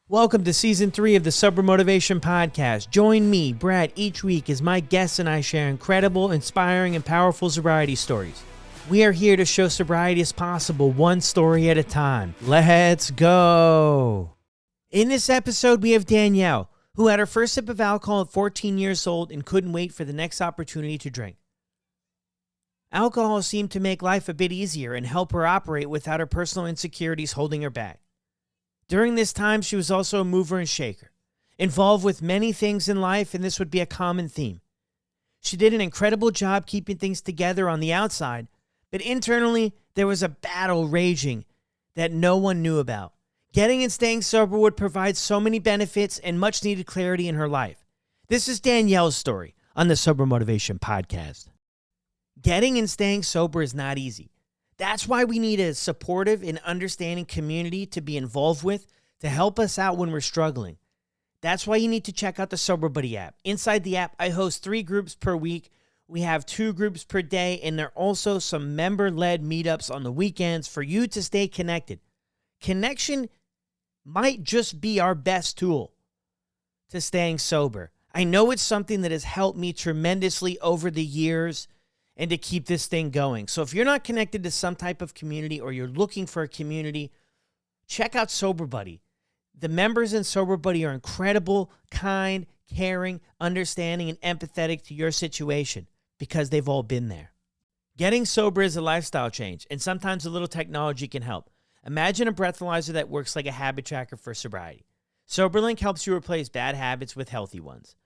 Welcome to Season 3 of the Sober Motivation Podcast. Join me, Brad, each week as my guests and I share incredible, inspiring, and powerful sobriety stories. We are here to show sobriety is possible, one story at a time. Let's go! In this episode, we have Danielle, who had her first sip of alcohol at 14 years old and couldn't wait for the next opportunity to drink. Alcohol seemed to make life a bit easier and help her operate without her personal insecurities holding her back. During this time, she was also a mover and shaker, involved with many things in life, and this would be a common theme. She did an incredible job keeping things together on the outside, but internally, there was a battle raging that no one knew about. Getting and staying sober would provide so many benefits and much needed clarity in her life. This is Danielle's story on the Sober Motivation Podcast. Getting and staying sober is not easy. That's why we need a supportive and understanding community to be involved with to help us out when we're struggling. That's why you need to check out the Sober Buddy app. Inside the app, I host 3 groups per week. We have 2 groups per day, and there are also some member-led meetups on the weekends for you to stay connected. Connection might just be our best tool to staying sober. I know it's something that has helped me tremendously over the years and to keep this thing going. So if you're not connected to some type of community or you're looking for a community, check out Sober Buddy. The members in Sober Buddy are incredible, kind, caring, understanding, and empathetic to your situation because they've all been there. Getting sober is a lifestyle change, and sometimes a little technology can help. Imagine a breathalyzer that works like a habit tracker for sobriety. SoberLink helps you replace bad habits with healthy ones.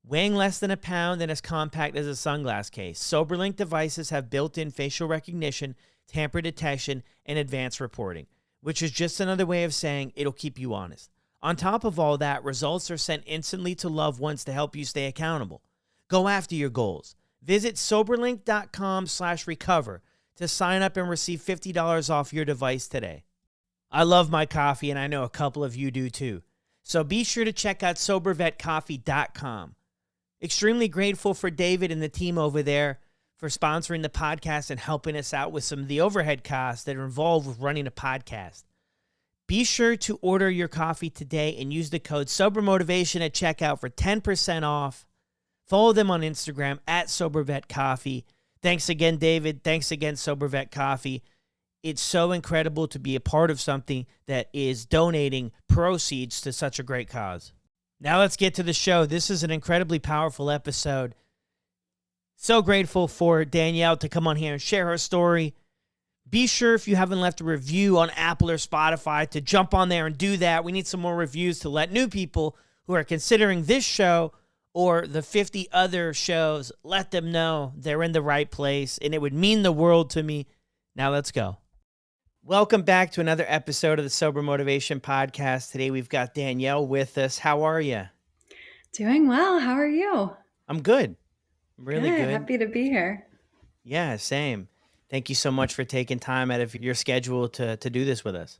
Weighing less than a pound and as compact as a sunglass case, SoberLink devices have built-in facial recognition, tamper detection, and advanced reporting, which is just another way of saying it'll keep you honest. On top of all that, results are sent instantly to loved ones to help you stay accountable. Go after your goals. Visit soberlink.com/recover to sign up and receive $50 off your device today. I love my coffee, and I know a couple of you do too. So be sure to check out sobervetcoffee.com. Extremely grateful for David and the team over there for sponsoring the podcast and helping us out with some of the overhead costs that are involved with running a podcast. Be sure to order your coffee today and use the code SOBERMOTIVATION at checkout for 10% off. Follow them on Instagram at SoberVetCoffee. Thanks again, David. Thanks again, SoberVet Coffee. It's so incredible to be a part of something that is donating proceeds to such a great cause. Now let's get to the show. This is an incredibly powerful episode. So grateful for Danielle to come on here and share her story. Be sure if you haven't left a review on Apple or Spotify to jump on there and do that. We need some more reviews to let new people who are considering this show or the 50 other shows, let them know they're in the right place, and it would mean the world to me. Now let's go. Welcome back to another episode of the Sober Motivation Podcast. Today we've got Danielle with us. How are you? Doing well. How are you? I'm good. Really good. Happy to be here. Yeah, same. Thank you so much for taking time out of your schedule to do this with us.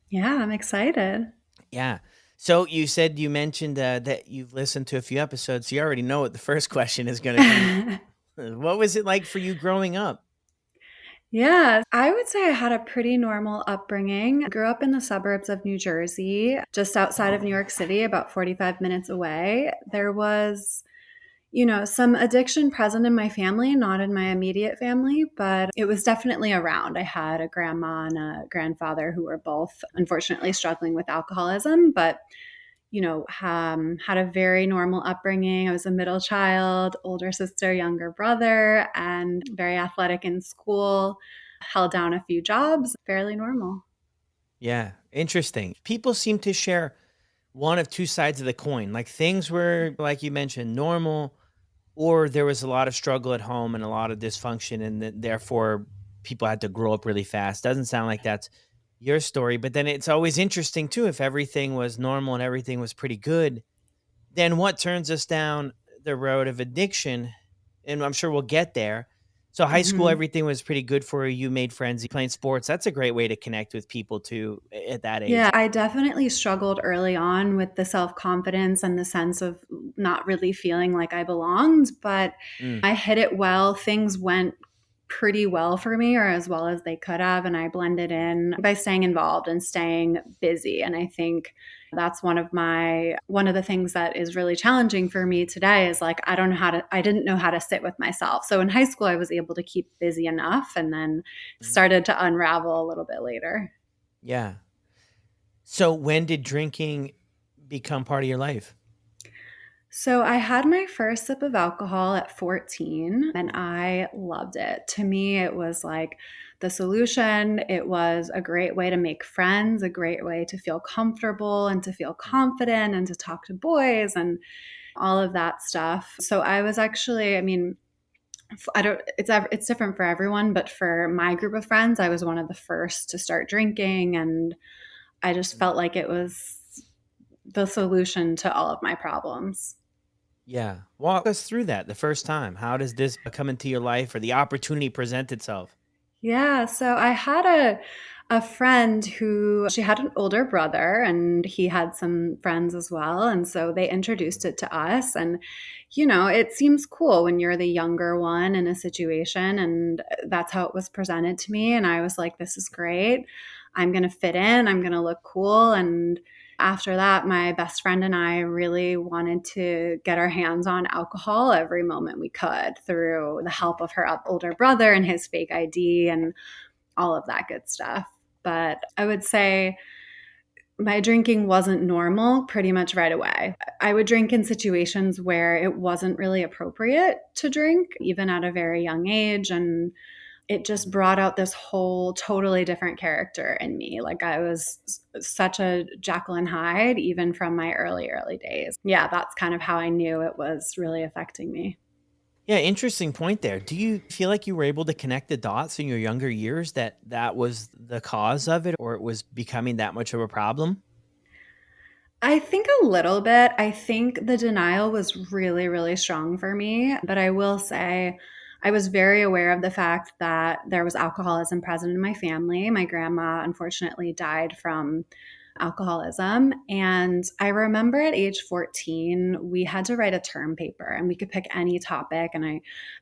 Yeah, I'm excited. Yeah. So you mentioned that you've listened to a few episodes. So you already know what the first question is going to be. What was it like for you growing up? Yeah, I would say I had a pretty normal upbringing. I grew up in the suburbs of New Jersey, just outside of New York City, about 45 minutes away. There was, some addiction present in my family, not in my immediate family, but it was definitely around. I had a grandma and a grandfather who were both unfortunately struggling with alcoholism, but had a very normal upbringing. I was a middle child, older sister, younger brother, and very athletic in school. Held down a few jobs, fairly normal. Yeah, interesting. People seem to share one of two sides of the coin. Like things were, like you mentioned, normal, or there was a lot of struggle at home and a lot of dysfunction, and therefore people had to grow up really fast. Doesn't sound like that's your story, but then it's always interesting too. If everything was normal and everything was pretty good, then what turns us down the road of addiction? And I'm sure we'll get there. So high school, everything was pretty good for you. You made friends, you playing sports. That's a great way to connect with people too at that age. Yeah, I definitely struggled early on with the self-confidence and the sense of not really feeling like I belonged, but Mm. I hit it well. Things went pretty well for me, or as well as they could have. And I blended in by staying involved and staying busy. And I think that's one of the things that is really challenging for me today is like I didn't know how to sit with myself. So in high school I was able to keep busy enough, and then Mhm. started to unravel a little bit later. Yeah. So when did drinking become part of your life? So I had my first sip of alcohol at 14 and I loved it. To me, it was like the solution. It was a great way to make friends, a great way to feel comfortable and to feel Mm. confident and to talk to boys and all of that stuff. So I was actually, I mean, I don't it's different for everyone, but for my group of friends, I was one of the first to start drinking, and I just Mm. felt like it was the solution to all of my problems. Yeah. Walk us through that the first time. How does this come into your life or the opportunity present itself? Yeah, so I had a friend who she had an older brother and he had some friends as well, and so they introduced it to us. And it seems cool when you're the younger one in a situation, and that's how it was presented to me, and I was like, this is great. I'm going to fit in, I'm going to look cool. And after that, my best friend and I really wanted to get our hands on alcohol every moment we could through the Mm. help of her older brother and his fake ID and all of that good stuff. But I would say my drinking wasn't normal pretty much right away. I would drink in situations where it wasn't really appropriate to drink, even at a very young age. And it just Mm. brought out this whole totally different character in me. Like I was such a Jekyll and Hyde, even from my early days. Yeah, that's kind of how I knew it was really affecting me. Yeah, interesting point there. Do you feel like you were able to connect the dots in your younger years that that was the cause of it or it was becoming that much of a problem? I think a little bit. I think the denial was really, really strong for me. But I will say, I was very aware of the fact that there was alcoholism present in my family. My grandma, unfortunately, died from alcoholism. And I remember at age 14, we had to write a term paper and we could pick any topic. And I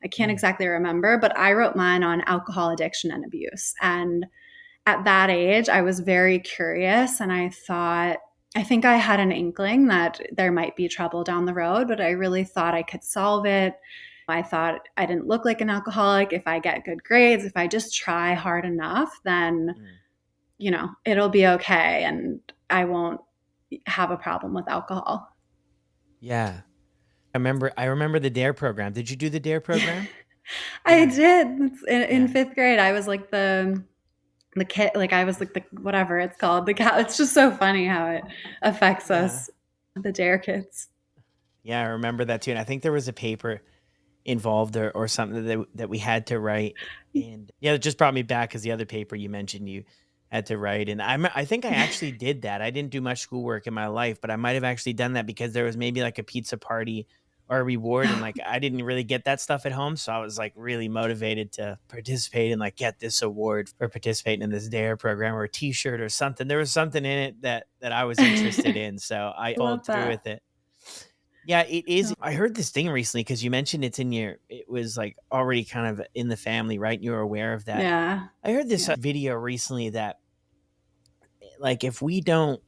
can't Mm. exactly remember, but I wrote mine on alcohol addiction and abuse. And at that age, I was very curious and I think I had an inkling that there might be trouble down the road, but I really thought I could solve it. I thought I didn't look like an alcoholic. If I get good grades, if I just try hard enough, then, Mm. it'll be okay and I won't have a problem with alcohol. Yeah. I remember the DARE program. Did you do the DARE program? I Yeah. did. In Yeah. fifth grade, I was like the kid, like I was like the whatever it's called, the cat. It's just so funny how it affects Yeah. us, the dare kids. Yeah, I remember that too. And I think there was a paper involved or something that we had to write. And yeah, it just brought me back because the other paper you mentioned you had to write. And I think I actually did that. I didn't do much schoolwork in my life, but I might have actually done that because there was maybe like a pizza party or a reward. And like I didn't really get that stuff at home. So I was like really motivated to participate and like get this award for participating in this DARE program or a t-shirt or something. There was something in it that I was interested in. So I Love followed through that. with it. Yeah, it is. Oh, I heard this thing recently because you mentioned it was like already kind of in the family, right? You were aware of that. yeah. I heard this Yeah. video recently that like if we don't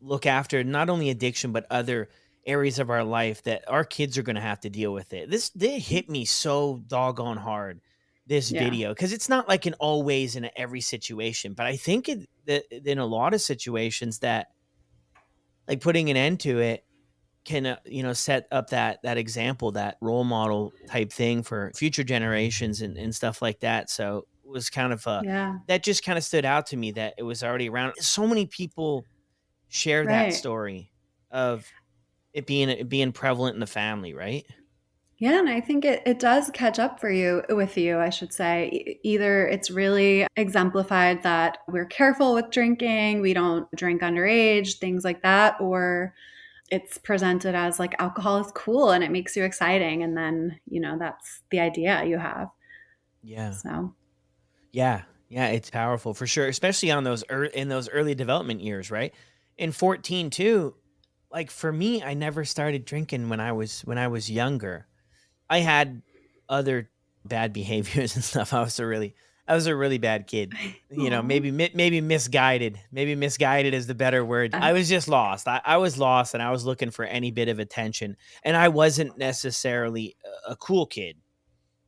look after not only addiction but other areas of our life that our kids are going to have to deal with it. This they hit me so doggone hard this Yeah. video because it's not like in always in every situation, but I think that in a lot of situations that like putting an end to it can set up that example, that role model type thing for future generations and stuff like that. So it was kind of Yeah. that just kind of stood out to me that it was already around. So many people share that Right. story of it being prevalent in the family, right? Yeah, and I think it does catch up for you with you, I should say. Either it's really exemplified that we're careful with drinking, we don't drink underage, things like that, or it's presented as like alcohol is cool and it makes you exciting. And then, that's the idea you have. Yeah. So, Yeah. Yeah, it's powerful for sure, especially on in those early development years, right? In 14 too, like for me, I never started drinking when I was younger. I had other bad behaviors and stuff. I was a really bad kid. You know, Aw. maybe misguided. Maybe misguided is the better word. Yeah. I was just lost. I was lost, and I was looking for any bit of attention. And I wasn't necessarily a cool kid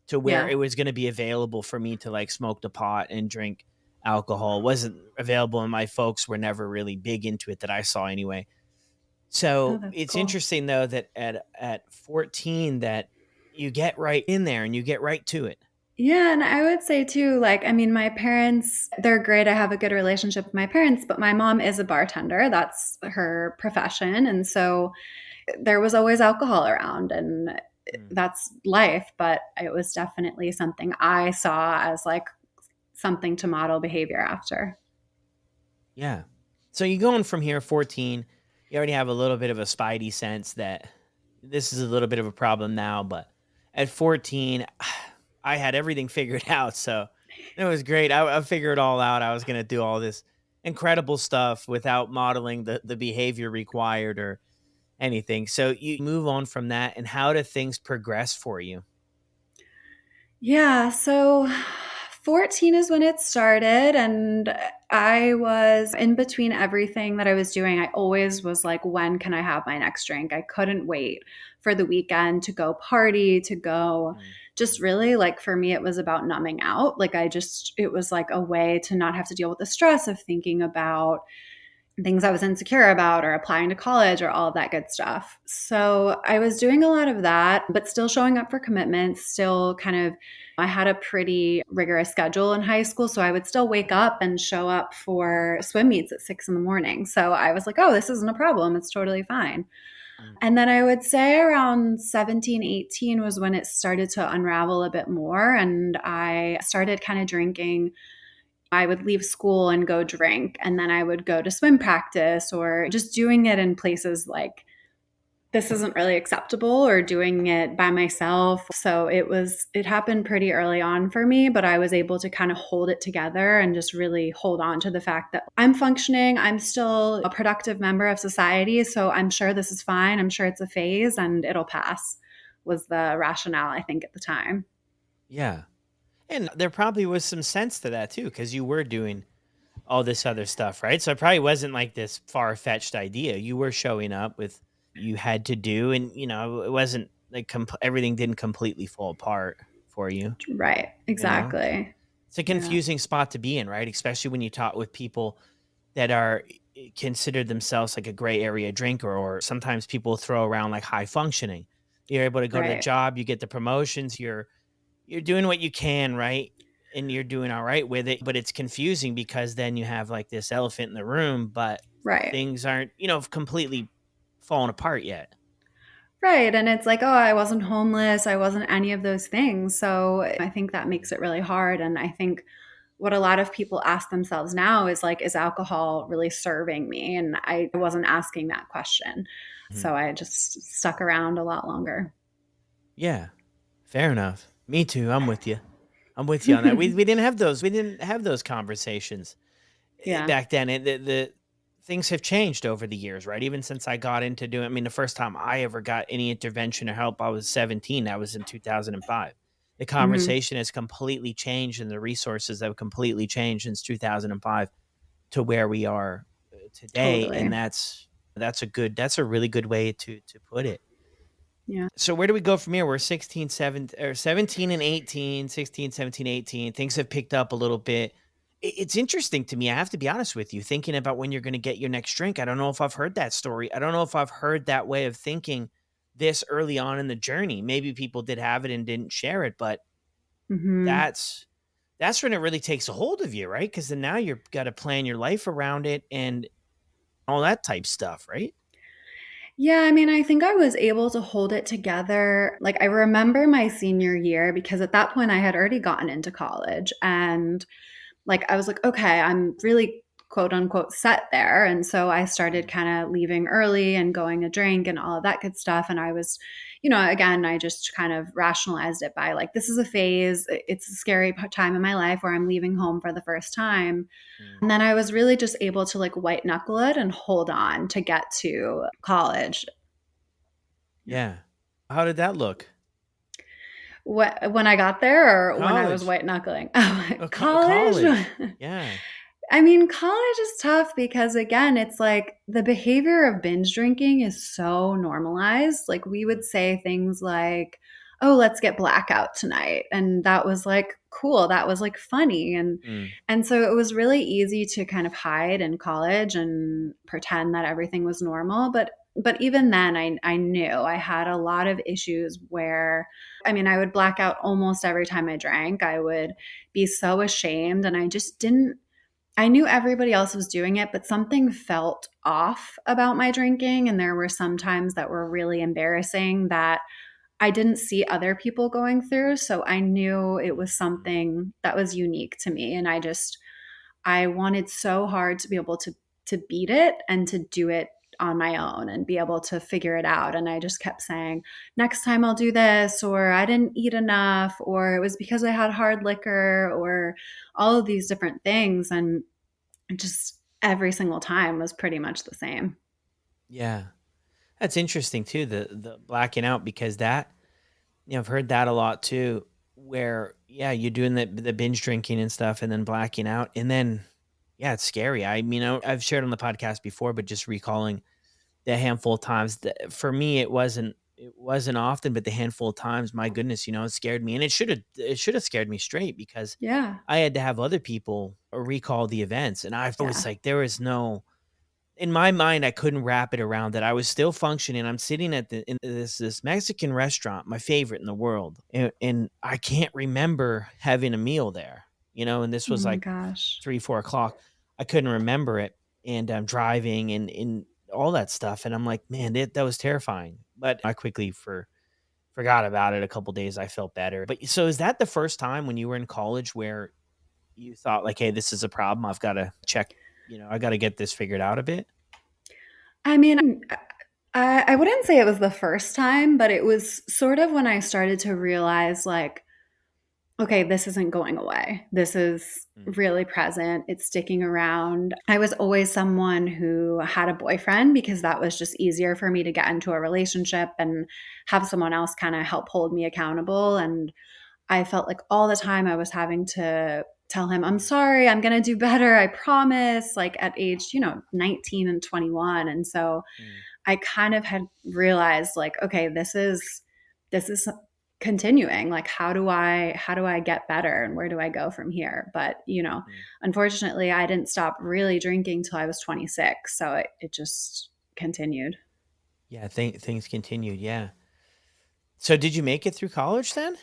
to where Yeah. it was going to be available for me to like smoke the pot and drink alcohol. It wasn't available, and my folks were never really big into it that I saw anyway. Oh, So that's it's cool. interesting though that at 14 that you get right in there and you get right to it. Yeah, and I would say too, like, I mean, my parents, they're great. I have a good relationship with my parents, but my mom is a bartender. That's her profession. And so there was always alcohol around, and Mm, that's life. But it was definitely something I saw as like something to model behavior after. yeah. So you're going from here 14, you already have a little bit of a spidey sense that this is a little bit of a problem now, but at 14 I had everything figured out. So it was great. I figured it all out. I was going to do all this incredible stuff without modeling the behavior required or anything. So you move on from that, and how do things progress for you? Yeah, so 14 is when it started, and I was in between everything that I was doing. I always was like, when can I have my next drink? I couldn't wait for the weekend to go party, to go Mm, just really like for me, it was about numbing out. Like, it was like a way to not have to deal with the stress of thinking about things I was insecure about or applying to college or all of that good stuff. So I was doing a lot of that, but still showing up for commitments, still kind of, I had a pretty rigorous schedule in high school. So I would still wake up and show up for swim meets at 6 in the morning. So I was like, oh, this isn't a problem. It's totally fine. mm, And then I would say around 17, 18 was when it started to unravel a bit more. And I started kind of drinking. I would leave school and go drink, and then I would go to swim practice or just doing it in places like this isn't really acceptable or doing it by myself. So it happened pretty early on for me, but I was able to kind of hold it together and just really hold on to the fact that I'm functioning. I'm still a productive member of society. So I'm sure this is fine. I'm sure it's a phase and it'll pass, was the rationale, I think, at the time. yeah. And there probably was some sense to that too, because you were doing all this other stuff, right? So it probably wasn't like this far fetched idea. You were showing up with you had to do, and you know it wasn't like everything didn't completely fall apart for you. Right. You know, Exactly. it's a Yeah. confusing spot to be in, right? Especially when you talk with people that are considered themselves like a gray area drinker, or sometimes people throw around like high functioning. You're able to go to the Right. job, you get the promotions, you're doing what you can, right? And you're doing all right with it, but it's confusing because then you have like this elephant in the room, but Right. things aren't, you know, completely falling apart yet. Right. And it's like, oh, I wasn't homeless. I wasn't any of those things. So I think that makes it really hard. And I think what a lot of people ask themselves now is like, is alcohol really serving me? And I wasn't asking that question. Mhm. So I just stuck around a lot longer. Yeah, fair enough. Me too. I'm with you. I'm with you on that. We didn't have those. We didn't have those conversations Yeah. back then. And the things have changed over the years, right? Even since I got into doing. I mean, the first time I ever got any intervention or help, I was 17. That was in 2005. The Hmm. conversation has completely changed, and the resources have completely changed since 2005 to where we are today. And Totally. that's a really good way to put it. Yeah. So where do we go from here? We're 16, 7, or 17 and 18, 16, 17, 18. Things have picked up a little bit. It's interesting to me. I have to be honest with you, thinking about when you're going to get your next drink. I don't know if I've heard that story. I don't know if I've heard that way of thinking this early on in the journey. Maybe people did have it and didn't share it, but Hmm. that's that's when it really takes a hold of you, right? Because then now you've got to plan your life around it and all that type stuff, right? Yeah, I mean, I think I was able to hold it together. Like, I remember my senior year because at that point I had already gotten into college, and like I was like, okay, I'm really quote unquote set there. And so I started Mm, kind of leaving early and going to drink and all of that good stuff. And I was, again, I just kind of rationalized it by like, this is a phase. It's a scary time in my life where I'm leaving home for the first time. mm. And then I was really just able to like white knuckle it and hold on to get to college. Yeah. Yeah. How did that look? When I got there or when I was College. white knuckling? Oh, college? College. Yeah. I mean, college is tough because again, it's like the behavior of binge drinking is so normalized. Like we Mm, would say things like, "Oh, let's get blackout tonight." And that was like cool. That was like funny mm, and so it was really easy to kind of hide in college and pretend that everything was normal, but even then I knew I had a lot of issues where I mean, I would black out almost every time I drank. I would be so ashamed and I just didn't I knew everybody else was doing it, but something felt off about my drinking. And there were some times that were really embarrassing that I didn't see other people going through. So I knew it mm, was mm. something that was unique to me. And I wanted so hard to be able to beat it and to do it on my own and be able to figure it out. And I just kept saying, next time I'll do this, or I didn't eat enough, or it was because I had hard liquor, or all of these different things. And just every single time was pretty much the same. Yeah. That's interesting too, the blacking out because that, I've heard that a lot too, where yeah, you're doing the binge drinking and stuff and then blacking out. And then yeah, it's scary. I mean, I've shared on the podcast before, but just recalling the handful of times that for me it wasn't often, but the handful of times, my goodness, it scared me. And it should have scared me straight because Yeah. I had to have other people recall the events. And I was Yeah. like, there was no in my mind, I couldn't wrap it around that I was still functioning. I'm sitting in this Mexican restaurant, my favorite in the world, and I can't remember having a meal there. And this Oh was my like gosh. 3, 4 o'clock. I couldn't remember it, and I'm driving and all that stuff, and I'm like, man, that was terrifying. But I quickly forgot about it. A couple days, I felt better. But so, is that the first time when you were in college where you thought like, hey, this is a problem? I've got to check. I got to get this figured out a bit. I mean, I wouldn't say it was the first time, but it was sort of when I started to realize, like, okay, this isn't going away. This is Mm, really present. It's sticking around. I was always someone who had a boyfriend because that was just easier for me to get into a relationship and have someone else kind of help hold me accountable. And I felt like all the time I was having to tell him, I'm sorry, I'm going to do better. I promise, like at age, 19 and 21. And so mm. I kind of had realized like, okay, this is continuing. Like how do I get better and where do I go from here? But, Mm. unfortunately I didn't stop really drinking till I was 26. So it just continued. Yeah, things continued, yeah. So did you make it through college then?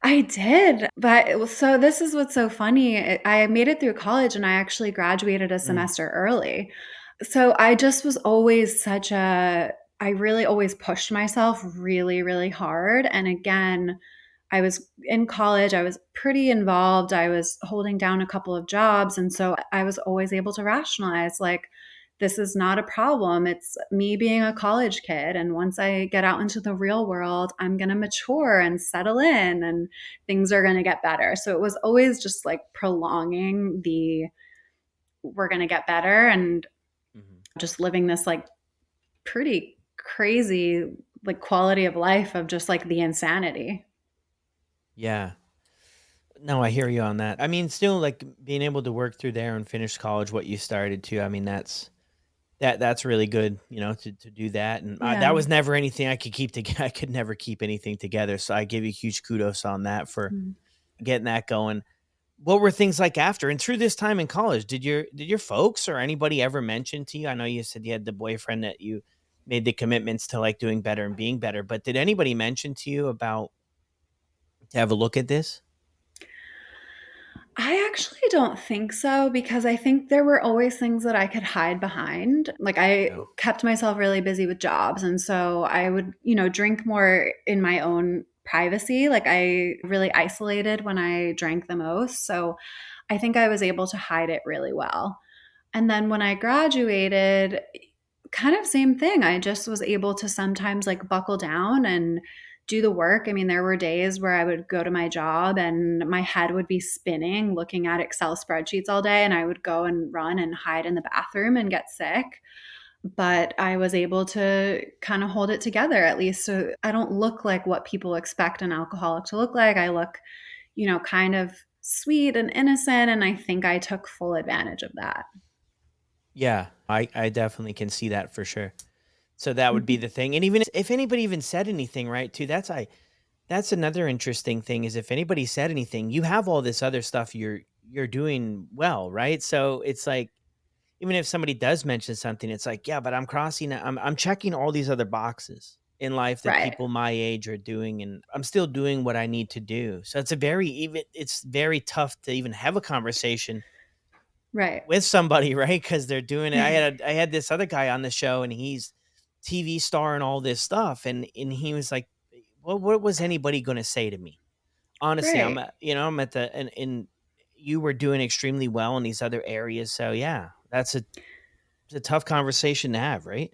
I did, but so this is what's so funny. I made it through college and I actually graduated a Mm, semester early. So I just was always I really always pushed myself really, really hard. And again, I was in college, I was pretty involved. I was holding down a couple of jobs. And so I was always able to rationalize, like, this is not a problem. It's me being a college kid. And once I get out into the real world, I'm going to mature and settle in and things are going to get better. So it was always just like prolonging the we're going to get better and mhm. just living this like pretty crazy like quality of life of just like the insanity. Yeah. No, I hear you on that. I mean, still, like, being able to work through there and finish college what you started to, I mean, that's really good, to do that, and, that Yeah. was never anything I could keep together. I could never keep anything together, so I give you huge kudos on that for Mm. getting that going. What were things like after and through this time in college? Did your folks or anybody ever mention to you? I know you said you had the boyfriend that you made the commitments to, like, doing better and being better, but did anybody mention to you about to have a look at this? I actually don't think so because I think there were always things that I could hide behind. Like I Yeah. kept myself really busy with jobs. And so I would, drink more in my own privacy. Like I really isolated when I drank the most. So I think I was able to hide it really well. And then when I graduated, kind of same thing. I just was able to sometimes like buckle down and do the work. I mean, there were days where I would go to my job and my head would be spinning looking at Excel spreadsheets all day, and I would go and run and hide in the bathroom and get sick. but I was able to kind of hold it together at least. So I don't look like what people expect an alcoholic to look like. I look, kind of sweet and innocent. And I think I took full advantage of that. Yeah, I definitely can see that for sure. So that would be Mhm. the thing. And even if anybody even said anything, right, too, that's another interesting thing is if anybody said anything, you have all this other stuff you're doing well, right? So it's like even if somebody does mention something, it's like, yeah, but I'm checking all these other boxes in life that Right. people my age are doing and I'm still doing what I need to do. So it's very tough to even have a conversation Right. with somebody, right? Because they're doing it. I had this other guy on the show, and he's TV star and all this stuff, and he was like, "Well, what was anybody going to say to me?" Honestly, Right. I'm at the and you were doing extremely well in these other areas, so yeah, it's a tough conversation to have, right?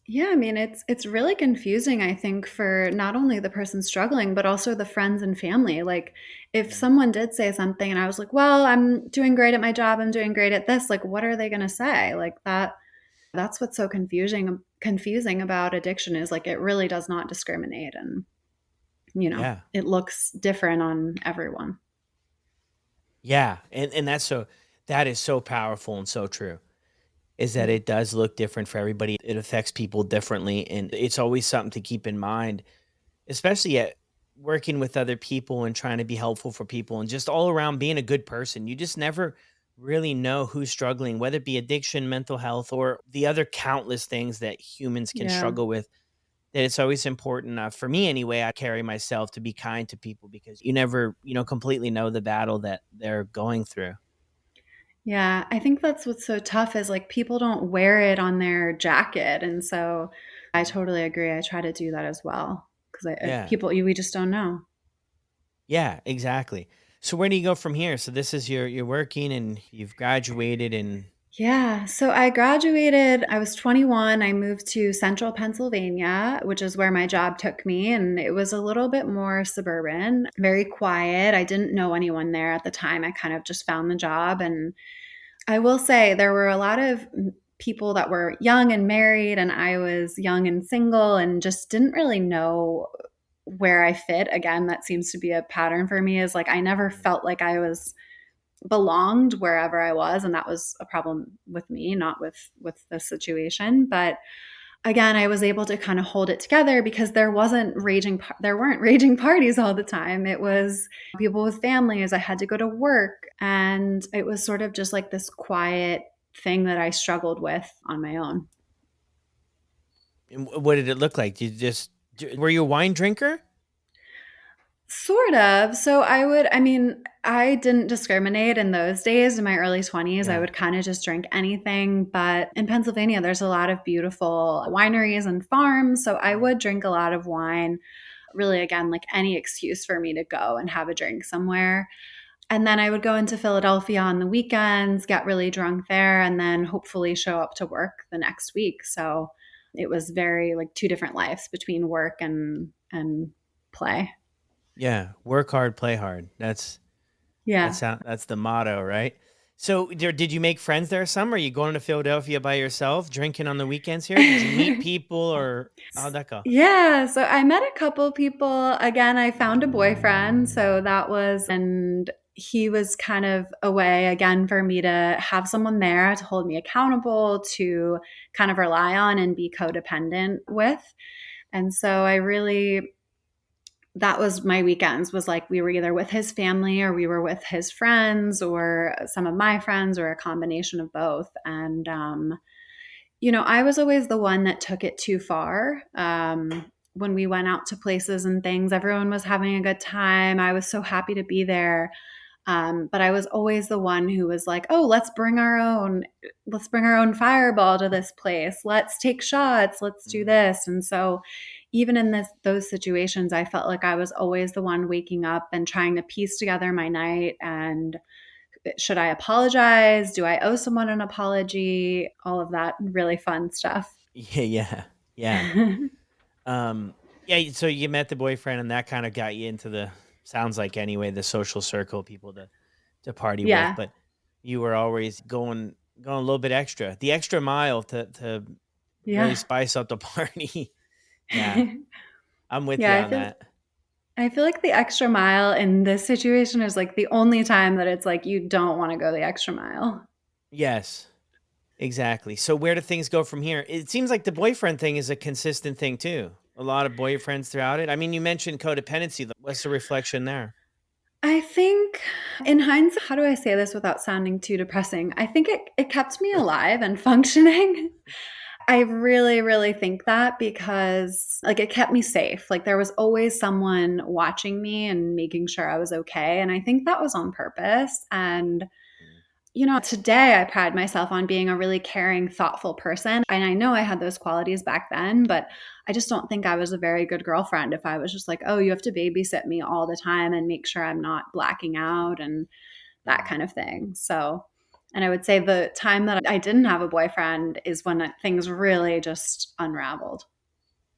Yeah, I mean, it's really confusing, I think, for not only the person struggling, but also the friends and family. Like, if Yeah, someone did say something and I was like, "Well, I'm doing great at my job. I'm doing great at this." Like, what are they going to say? Like that's what's so confusing about addiction is like it really does not discriminate and, yeah, it looks different on everyone. yeah, and that is so powerful and so true. Is that Mm. it does look different for everybody. It affects people differently, and it's always something to keep in mind. Especially at working with other people and trying to be helpful for people and just all around being a good person. You just never really know who's struggling, whether it be addiction, mental health, or the other countless things that humans can Yeah. struggle with. That it's always important, for me anyway, I carry myself to be kind to people because you never, completely know the battle that they're going through. Yeah, I think that's what's so tough is like people don't wear it on their jacket, and so I Mhm. totally agree. I try to do that as well because Yeah. people we just don't know. Yeah, exactly. So where do you go from here? So this is you're working and you've graduated and Yeah, so I graduated. I was 21. I moved to central Pennsylvania, which is where my job took me, and it was a little bit more suburban, very quiet. I didn't know anyone there at the time. I kind of just found the job, and I will say there were a lot of people that were young and married, and I was young and single and just didn't really know where I fit. Again, that seems to be a pattern for me is like I never Mhm. felt like I was belonged wherever I was, and that was a problem with me, not with the situation. But again, I was able to kind of hold it together because there weren't raging parties all the time. It was people with families. I had to go to work, and it was sort of just like this quiet thing that I struggled with on my own. And what did it look like? Were you a wine drinker? Sort of. So I mean, I didn't discriminate in those days in my early 20s. I Yeah. would kind of just drink anything. But in Pennsylvania, there's a lot of beautiful wineries and farms. So I Mm, would drink a lot of wine, really, again, like any excuse for me to go and have a drink somewhere. And then I would go into Philadelphia on the weekends, get really drunk there, and then hopefully show up to work the next week. So it was very like two different lives between work and play. yeah, work hard, play hard. Yeah. That's the motto, right? So, did you make friends there some? Are you going to Philadelphia by yourself, drinking on the weekends here? Did you meet people or how'd that go? Yeah, so I met a couple people. Again, I found a boyfriend, so that was and he was kind of a way again for me to have someone there to hold me accountable, to kind of rely on and be codependent with. And so I really that was my weekends was like we were either with his family or we were with his friends or some of my friends or a combination of both. And I was always the one that took it too far. When we went out to places and things, everyone was having a good time. I was so happy to be there. But I was always the one who was like, "Oh, let's bring our own fireball to this place. Let's take shots. Let's do Mm. this." And so, even in those situations, I felt like I was always the one waking up and trying to piece together my night and should I apologize? Do I owe someone an apology? All of that really fun stuff. Yeah, yeah, yeah. Um, yeah. So you met the boyfriend, and that kind of got you into the sounds like anyway the social circle of people to party with. Yeah. But you were always going a little bit extra, the extra mile to really Yeah. spice up the party. Yeah, I'm with you Yeah, on that. I feel like the extra mile in this situation is like the only time that it's like you don't want to go the extra mile. Yes, exactly. So where do things go from here? It seems like the boyfriend thing is a consistent thing too. A lot of boyfriends throughout it. I mean, you mentioned codependency. What's the reflection there? I think in hindsight, how do I say this without sounding too depressing? I think it kept me alive and functioning. I really, really think that because like it kept me safe. Like there was always someone watching me and making sure I was okay. And I think that was on purpose. And Mm, today I pride myself on being a really caring, thoughtful person. And I know I had those qualities back then, but I just don't think I was a very good girlfriend if I was just like, oh, you have to babysit me all the time and make sure I'm not blacking out and that mm. kind of thing. So, and I would say the time that I didn't have a boyfriend is when things really just unraveled.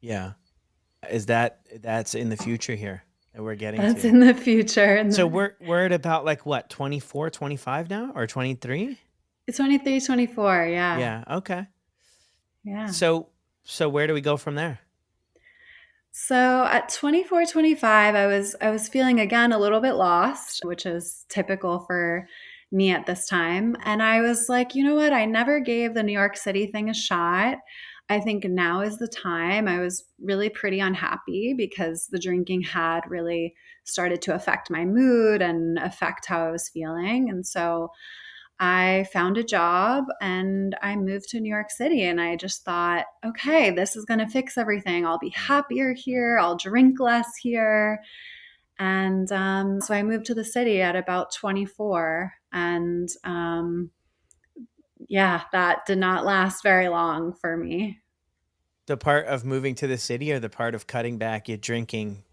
Yeah. That's in the future here that we're getting That's to? in the future. So we're at about like what, 24, 25 now, or 23? It's 23, 24. Yeah. Yeah, okay. Yeah. So where do we go from there? So at 24, 25, I was feeling again a little bit lost, which is typical for me at this time. And I was like, you know what? I never gave the New York City thing a shot. I think now is the time. I was really pretty unhappy because the drinking had really started to affect my mood and affect how I was feeling. And so I found a job and I moved to New York City. And I just thought, okay, this is going to fix everything. I'll be Mm. happier here. I'll drink less here. And so I moved to the city at about 24. And yeah, that did not last very long for me. The part of moving to the city or the part of cutting back your drinking,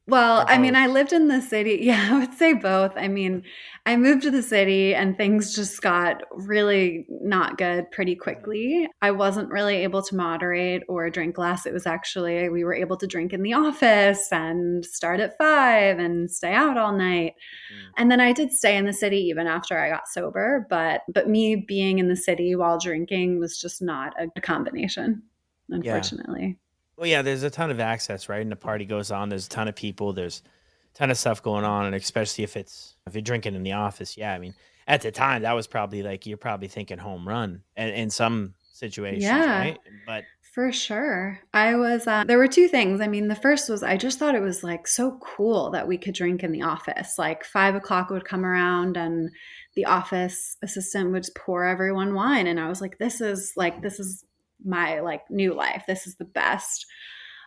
Well, or I mean, I both? lived in the city. Yeah, I would say both. I mean, I moved to the city and things just got really not good pretty Mhm, quickly. I wasn't really able to moderate or drink less. It was actually, we were able to drink in the office and start at 5 and stay out all night. mm. And then I did stay in the city even after I got sober, but me being in the city while drinking was just not a combination, Yeah. unfortunately. Well, yeah, there's a ton of access, right? And the party goes on. There's a ton of people. There's a ton of stuff going on, and especially if you're drinking in the office, yeah. I mean, at the time, that was probably like you're probably thinking home run, and in some situations, Yeah. right? But For sure. There were two things. I mean, the first was I just thought it was like so cool that we could drink in the office. Like 5 o'clock would come around and the office assistant would pour everyone wine. And I was like, this is my like new life. This is the best.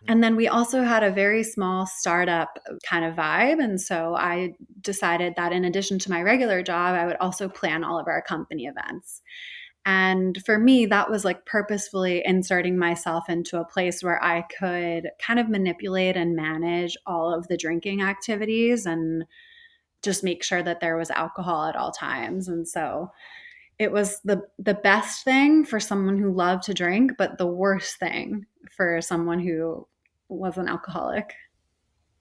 mm, And then we also had a very small startup kind of vibe. And so I decided that in addition to my regular job, I would also plan all of our company events. And for me, that was like purposefully inserting myself into a place where I could kind of manipulate and manage all of the drinking activities and just make sure that there was alcohol at all times. And so it was the best thing for someone who loved to drink, but the worst thing for someone who was an alcoholic.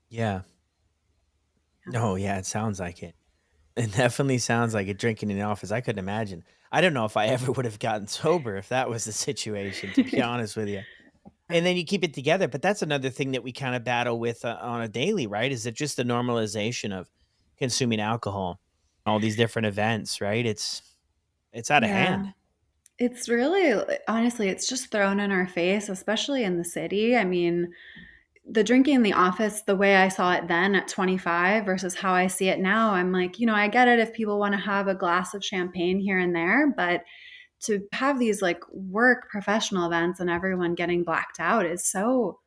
yeah, no, yeah, it sounds like it. It definitely sounds like it. Drinking in the office, I couldn't imagine. I don't know if I ever would have gotten sober if that was the situation. To be honest with you. And then you keep it together, but that's another thing that we kind of battle with on a daily, right? Is it just the normalization of consuming alcohol, all these different events, right? It's out of Yeah. hand. It's really, honestly, it's just thrown in our face, especially in the city. I mean, the drinking in the office, the way I saw it then at 25 versus how I see it now, I'm like, I get it if people want to have a glass of champagne here and there, but to have these like work professional events and everyone getting blacked out is so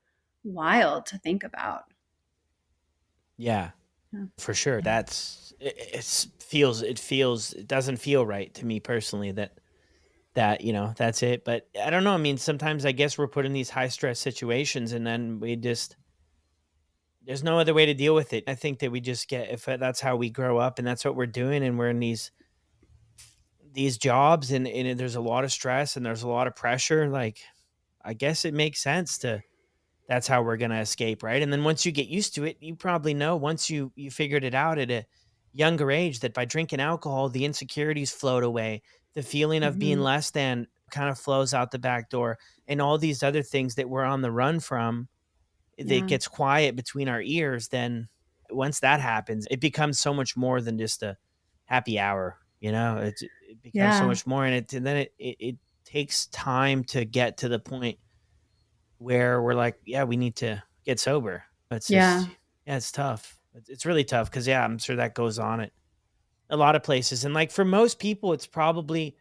wild to think about. Yeah, Yeah. for sure. It doesn't feel right to me personally that that's it. But I don't know. I mean, sometimes I guess we're put in these high stress situations, and then we just there's no other way to deal with it. I think that we just get if that's how we grow up, and that's what we're doing, and we're in these jobs and there's a lot of stress and there's a lot of pressure, like, I guess it makes sense to that's how we're gonna escape, right? And then once you get used to it, you probably know once you figured it out at a younger age that by drinking alcohol, the insecurities float away, the feeling of being Mhm. less than kind of flows out the back door, and all these other things that we're on the run from, that Yeah. gets quiet between our ears, then once that happens, it becomes so much more than just a happy hour. It becomes so Yeah. much more, and then it takes time to get to the point where we're like, yeah, we need to get sober. It's just, Yeah. yeah, it's tough. It's really tough because, yeah, I'm sure that goes on at a lot of places. And like for most people, it's probably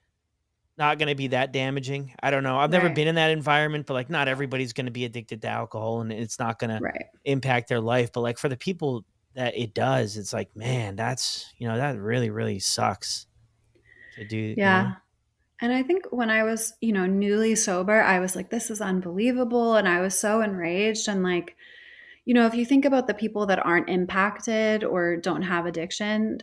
not going to be that damaging. I don't know. I've never Right. been in that environment, but like not everybody's going to be addicted to alcohol and it's not going to Right. impact their life. But like for the people that it does, it's like, man, that really, really sucks to do. Yeah. And I think when I was, newly sober, I was like, this is unbelievable. And I was so enraged. And like, if you think about the people that aren't impacted or don't have addiction,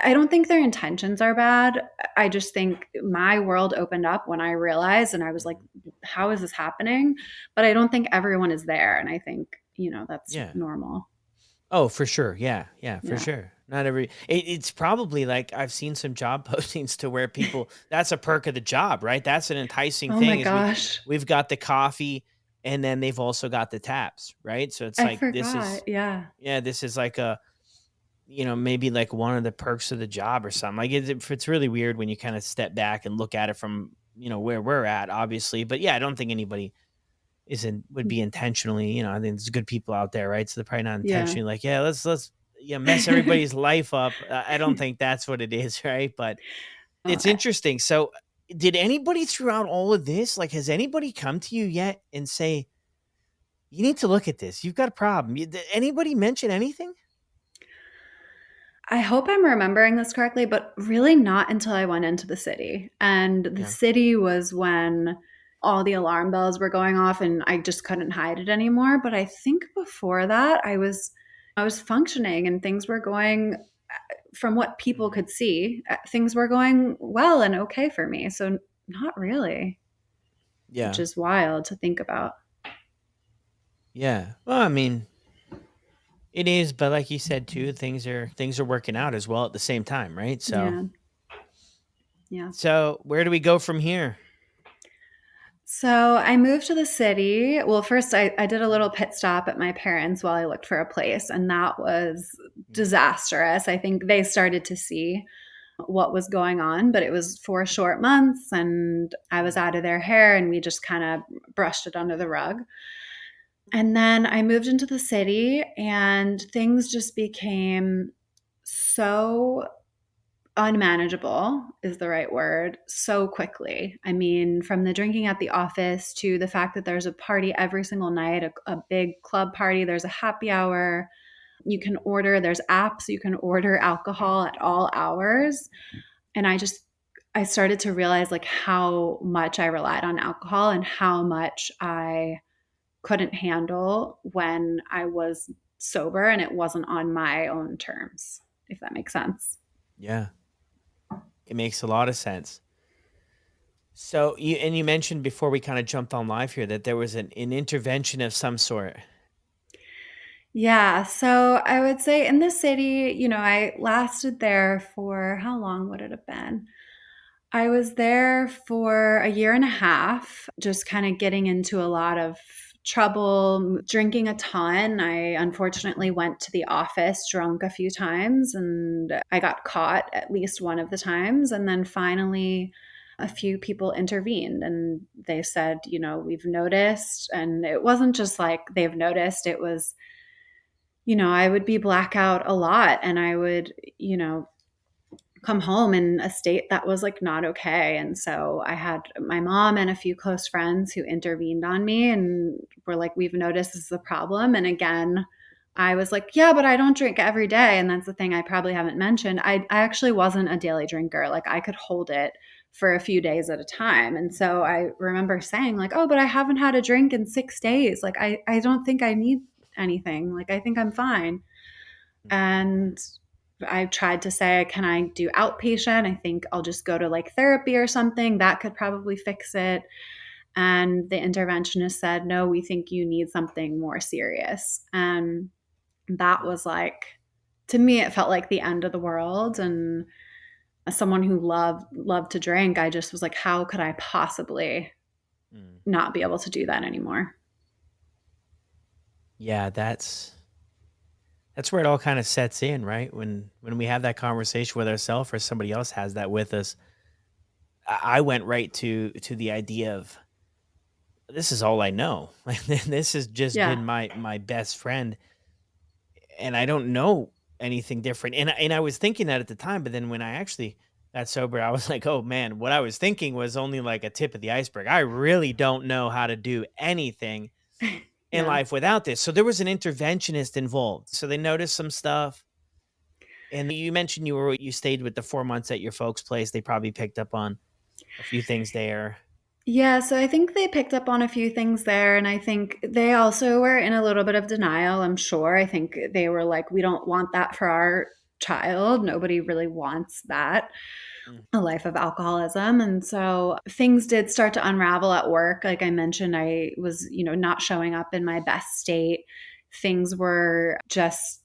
I don't think their intentions are bad. I just think my world opened up when I realized, and I was like, Mhm. how is this happening? But I don't think everyone is there. And I think, that's Yeah. normal. Oh, for sure. Yeah, yeah, for Yeah. sure. Not it's probably like I've seen some job postings to where people, that's a perk of the job, right? That's an enticing Oh my thing is gosh. we've got the coffee and then they've also got the taps, right? So it's I like this is, forgot. Yeah. yeah, this is like maybe like one of the perks of the job or something. Like it's really weird when you kind of step back and look at it from, where we're at, obviously. But yeah, I don't think anybody would be intentionally, I think there's good people out there, right? So they're probably not Yeah. intentionally like, yeah, let's mess everybody's life up. I don't think that's what it is, right? But Oh, it's interesting. So did anybody throughout all of this, like, has anybody come to you yet and say, you need to look at this? You've got a problem. Did anybody mention anything? I hope I'm remembering this correctly, but really not until I went into the city. And the Yeah. city was when all the alarm bells were going off and I just couldn't hide it anymore. But I think before that I was functioning and things were going from what people Mhm. could see, things were going well and okay for me. So not really, which Yeah. is wild to think about. Yeah. Well, I mean, it is, but like you said too, things are working out as well at the same time, right? So Yeah. Yeah. so where do we go from here? So I moved to the city. Well, first I did a little pit stop at my parents' while I looked for a place, and that was Mhm. disastrous. I think they started to see what was going on, but it was 4 short months, and I was Mm. out of their hair, and we just kind of brushed it under the rug. And then I moved into the city, and things just became so unmanageable is the right word so quickly. I mean, from the drinking at the office to the fact that there's a party every single night, a big club party, there's a happy hour. There's apps you can order alcohol at all hours. And I started to realize like how much I relied on alcohol and how much I couldn't handle when I was sober and it wasn't on my own terms, if that makes sense. Yeah, it makes a lot of sense. So you mentioned before we kind of jumped on live here that there was an intervention of some sort. Yeah, so I would say in the city, I lasted there for how long would it have been? I was there for a year and a half, just kind of getting into a lot of trouble, drinking a ton. I unfortunately went to the office drunk a few times and I got caught at least one of the times. And then finally, a few people intervened and they said, we've noticed. And it wasn't just like they've noticed, it was I would be blackout a lot and I would, come home in a state that was like not okay. And so I had my mom and a few close friends who intervened on me and were like, we've noticed this is a problem. And again, I was like, yeah, but I don't drink every day. And that's the thing I probably haven't mentioned. I actually wasn't a daily drinker. Like I could hold it for a few days at a time. And so I remember saying, like, oh, but I haven't had a drink in 6 days. Like I don't think I need anything. Like I think I'm fine. Mhm. And I tried to say, can I do outpatient? I think I'll just go to like therapy or something. That could probably fix it. And the interventionist said, no, we think you need something more serious. And that Mm. was like, to me, it felt like the end of the world. And someone who loved to drink, I just was like, how could I possibly Mm. not be able to do that anymore? Yeah, that's where it all kind of sets in, right? When we have that conversation with ourselves or somebody else has that with us, I went right to the idea of this is all I know. Like this has just Yeah. been my best friend, and I don't know anything different. And I was thinking that at the time, but then when I actually got sober, I was like, oh man, what I was thinking was only like a tip of the iceberg. I really don't know how to do anything in Yeah. life without this. So there was an interventionist involved. So they noticed some stuff. And you mentioned you stayed with the 4 months at your folks' place. They probably picked up on a few things there. Yeah, so I think they picked up on a few things there, and I think they also were in a little bit of denial, I'm sure. I think they were like, we don't want that for our child. Nobody really wants that, Mm, a life of alcoholism. And so things did start to unravel at work. Like I mentioned, I was, not showing up in my best state. Things were just,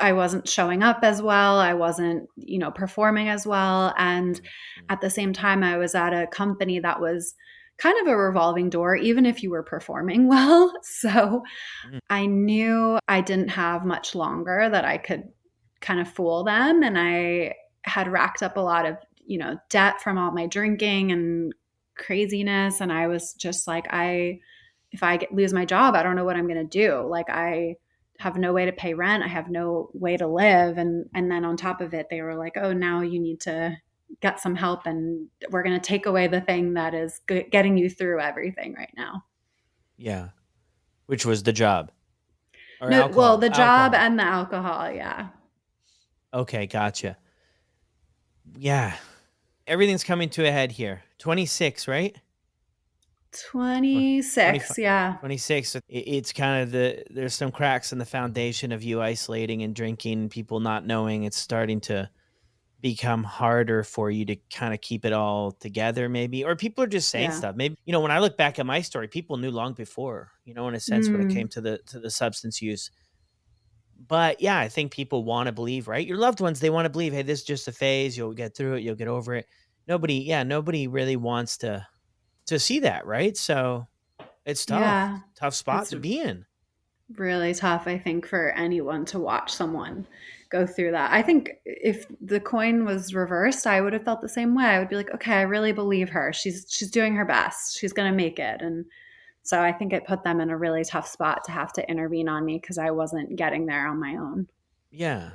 I wasn't showing up as well. I wasn't, performing as well. And mm, mm, at the same time, I was at a company that was kind of a revolving door, even if you were performing well. So mm. I knew I didn't have much longer that I could kind of fool them. And I had racked up a lot of, debt from all my drinking and craziness. And I was just like, if I lose my job, I don't know what I'm going to do. Like I have no way to pay rent. I have no way to live. And then on top of it, they were like, oh, now you need to get some help. And we're going to take away the thing that is getting you through everything right now. Yeah, which was the job or No, well, alcohol? the job Alcohol. and the alcohol, yeah. Okay, gotcha. Yeah, everything's coming to a head here. 26, right? Tw- 26, 25, yeah. 26. It's kind of there's some cracks in the foundation of you isolating and drinking, people not knowing. It's starting to become harder for you to kind of keep it all together, maybe, or people are just saying Yeah. stuff. Maybe, when I look back at my story, people knew long before, in a sense, when it came Mm, to the substance use. But yeah, I think people want to believe, right? Your loved ones, they want to believe, hey, this is just a phase. You'll get through it. You'll get over it. Nobody really wants to see that, right? So it's tough, yeah. tough spot It's to be in. really tough, I think, for anyone to watch someone go through that. I think if the coin was reversed, I would have felt the same way. I would be like, okay, I really believe her. She's doing her best. She's gonna make it. And so I think it put them in a really tough spot to have to intervene on me because I wasn't getting there on my own. Yeah,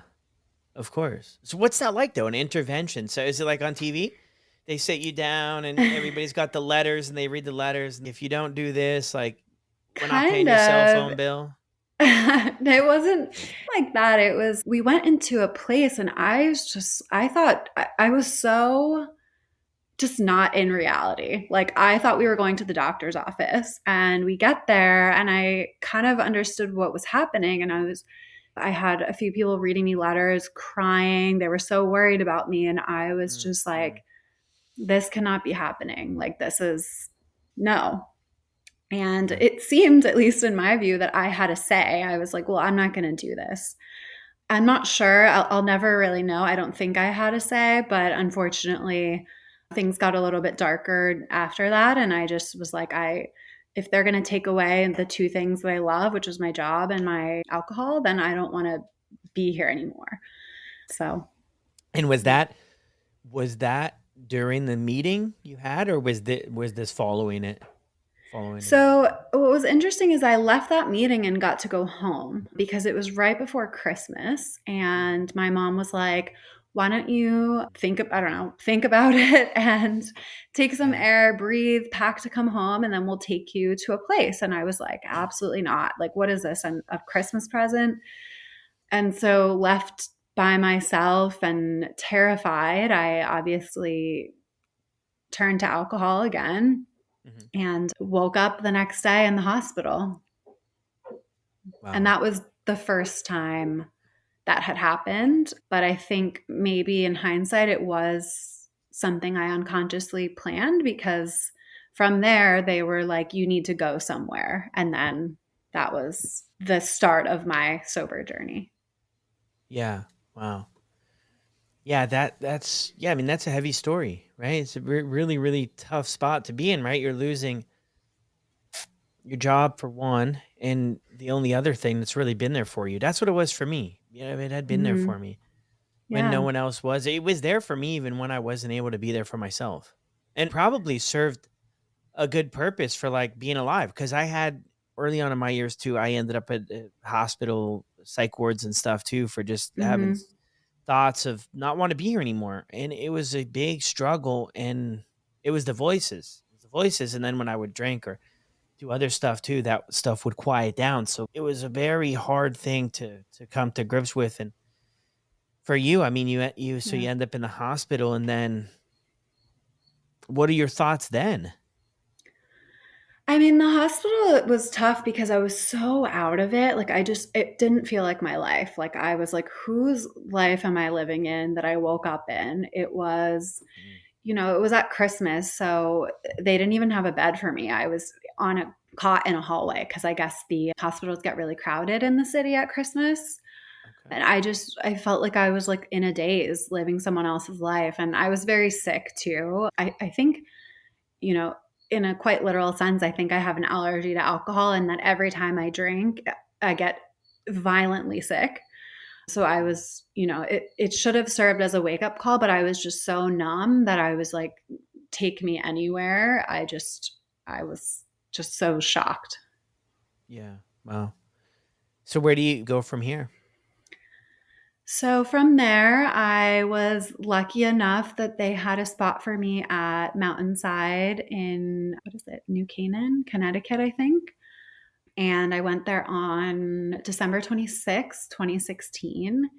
of course. So what's that like though? An intervention. So is it like on TV? They sit you down and everybody's got the letters and they read the letters. And if you don't do this, like we're not paying Kind your cell of. phone bill. It wasn't like that. It was, we went into a place and I thought I was so just not in reality. Like I thought we were going to the doctor's office and we get there and I kind of understood what was happening. And I had a few people reading me letters, crying. They were so worried about me. And I was Mm, just mm, like, this cannot be happening. Like, this is no. And yeah. it seemed, at least in my view, that I had a say. I was like, well, I'm not going to do this. I'm not sure. I'll never really know. I don't think I had a say, but unfortunately, things got a little bit darker after that. And I just was like, if they're going to take away the two things that I love, which is my job and my alcohol, then I don't want to be here anymore. So, And was yeah. that during the meeting you had, or was this following it? Following the meeting. So, what was interesting is I left that meeting and got to go home because it was right before Christmas. Mhm. And my mom was like, why don't you I don't know, think about it and take some Yeah. air, breathe, pack to come home, and then we'll take you to a place. And I was like, absolutely not. Like, what is this? A Christmas present? And so, left by myself and terrified, I obviously turned to alcohol again Mhm. and woke up the next day in the hospital. And Wow. that was the first time that had happened. But I think maybe in hindsight, it was something I unconsciously planned because from there, they were like, you need to go somewhere. And then that was the start of my sober journey. Yeah. Wow. Yeah, that's yeah, I mean, that's a heavy story, right? It's a really, really tough spot to be in, right? You're losing your job for one, and the only other thing that's really been there for you. That's what it was for me. It had been there Mhm. for me when no Yeah. one else was. It was there for me even when I wasn't able to be there for myself. And probably served a good purpose for like being alive because I had early on in my years too, I ended up at hospital psych wards and stuff too for just having Mhm. thoughts of not want to be here anymore. And it was a big struggle. And it was the voices, and then when I would drink or do other stuff too, that stuff would quiet down. So it was a very hard thing to come to grips with. And for you, I mean, so Yeah. you end up in the hospital, and then what are your thoughts then? I mean, the hospital it was tough because I was so out of it. Like it didn't feel like my life. Like I was like, whose life am I living in that I woke up in? It was, Mm. it was at Christmas, so they didn't even have a bed for me. I was on a cot in a hallway because I guess the hospitals get really crowded in the city at Christmas. Okay. And I felt like I was like in a daze living someone else's life. And I was very sick too. I think, you know, in a quite literal sense, I think I have an allergy to alcohol and that every time I drink, I get violently sick. So I Mm. was, it should have served as a wake up call, but I was just so numb that I was like, take me anywhere. I was just so shocked. Yeah. Wow. So where do you go from here? So from there, I was lucky enough that they had a spot for me at Mountainside in, what is it, New Canaan, Connecticut, I think. And I went there on December 26th, 2016.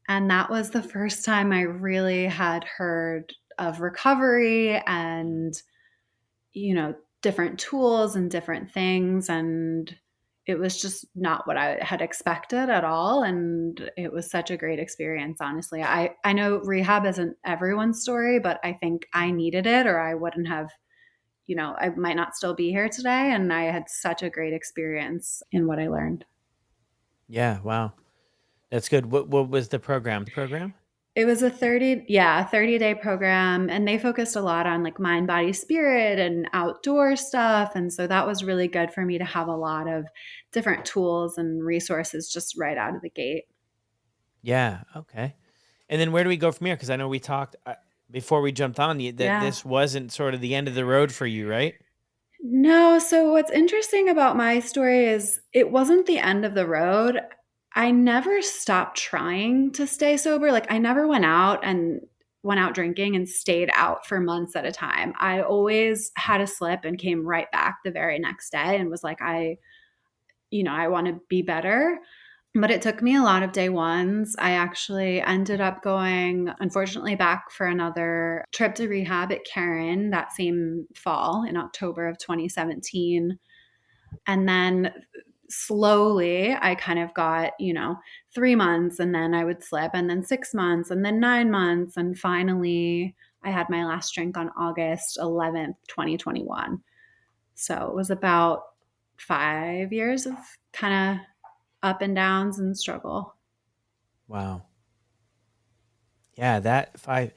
And that was the first time I really had heard of recovery Mm. and, different tools and different things. And it was just not what I had expected at all. And it was such a great experience, honestly. I know rehab isn't everyone's story, but I think I needed it or I wouldn't have, I might not still be here today. And I had such a great experience in what I learned. Yeah. Wow. That's good. What was the program? It was a 30-day program and they focused a lot on like mind, body, spirit and outdoor stuff. And so that was really good for me to have a lot of different tools and resources just right out of the gate. Yeah. Okay. And then where do we go from here? Because I know we talked before we jumped on you that Yeah. this wasn't sort of the end of the road for you, right? No, so what's interesting about my story is it wasn't the end of the road. I never stopped trying to stay sober. Like I never went out drinking and stayed out for months at a time. I always had a slip and came right back the very next day and was like I want to be better. But it took me a lot of day ones. I actually ended up going, unfortunately, back for another trip to rehab at Karen that same fall in October of 2017. And then slowly I kind of got, 3 months and then I would slip, and then 6 months, and then 9 months. And finally, I had my last drink on August 11th, 2021. So it was about 5 years of kind of up and downs and struggle. Wow. Yeah, that 5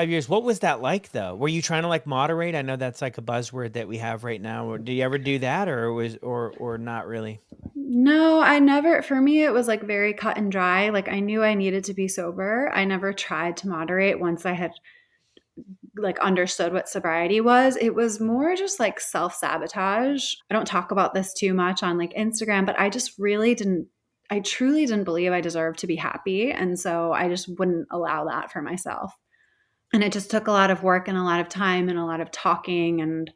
years. What was that like though? Were you trying to like moderate? I know that's like a buzzword that we have right now. Or do you ever do that, or or not really? No, I never, for me, it was like very cut and dry. Like I knew I needed to be sober. I never tried to moderate once I had like understood what sobriety was. It was Mm. more just like self-sabotage. I don't talk about this too much on like Instagram, but I truly didn't believe I deserved to be happy. And so I just wouldn't allow that for myself. And it just took a lot of work and a lot of time and a lot of talking and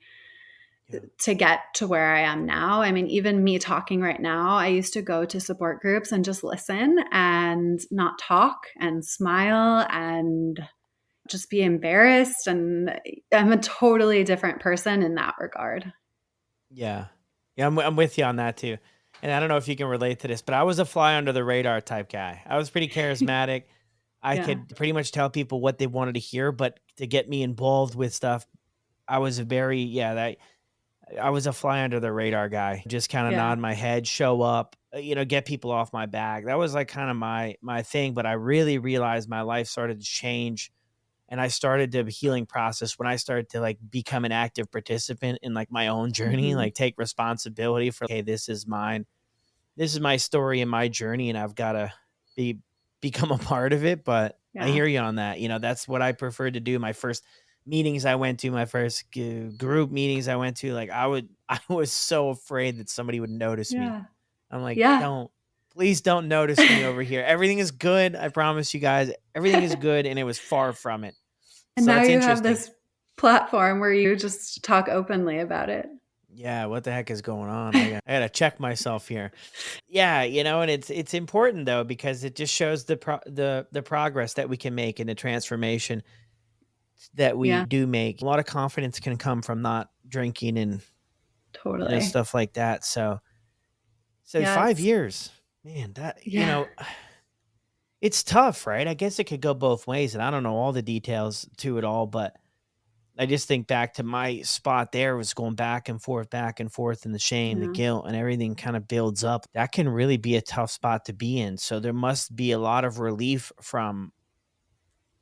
Yeah. to get to where I am now. I mean, even me talking right now, I used to go to support groups and just listen and not talk and smile and just be embarrassed. And I'm a totally different person in that regard. Yeah. Yeah, I'm with you on that too. And I don't know if you can relate to this, but I was a fly under the radar type guy. I was pretty charismatic. I Yeah. could pretty much tell people what they wanted to hear, but to get me involved with stuff, I was a very yeah, that I was a fly under the radar guy, just kind of Yeah. nod my head, show up, get people off my back. That was like kind of my thing, but I really realized my life started to change and I started the healing process when I started to like become an active participant in like my own journey, Mhm. like take responsibility for, okay, this is mine. This is my story and my journey and I've got to be become a part of it, but I Yeah. hear you on that. That's what I preferred to do. My first meetings I went to, my first group meetings I went to, like I was so afraid that somebody would notice me. Yeah. I'm like, Yeah. don't, please don't notice me over here. Everything is good. I promise you guys, everything is good. And it was far from it. And So now it's you have interesting. this platform where you just talk openly about it. Yeah, what the heck is going on? I gotta check myself here. Yeah, and it's important though because it just shows the progress that we can make and the transformation that we Yeah, do make. A lot of confidence can come from not drinking and totally. stuff like that. So Yeah, 5 years, man, that yeah. it's tough, right? I guess it could go both ways, and I don't know all the details to it all, but I just think back to my spot there was going back and forth, and the shame, the Yeah. guilt, and everything kind of builds up. That can really be a tough spot to be in. So there must be a lot of relief from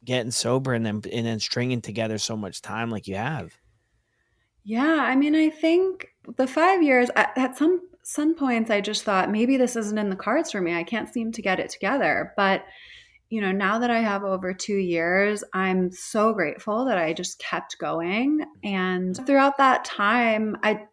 getting sober and then stringing together so much time like you have. Yeah, I mean, I think the 5 years at some points, I just thought, "Maybe this isn't in the cards for me. I can't seem to get it together." But, now that I have over 2 years, I'm so grateful that I just kept going, and Mhm, throughout that time, I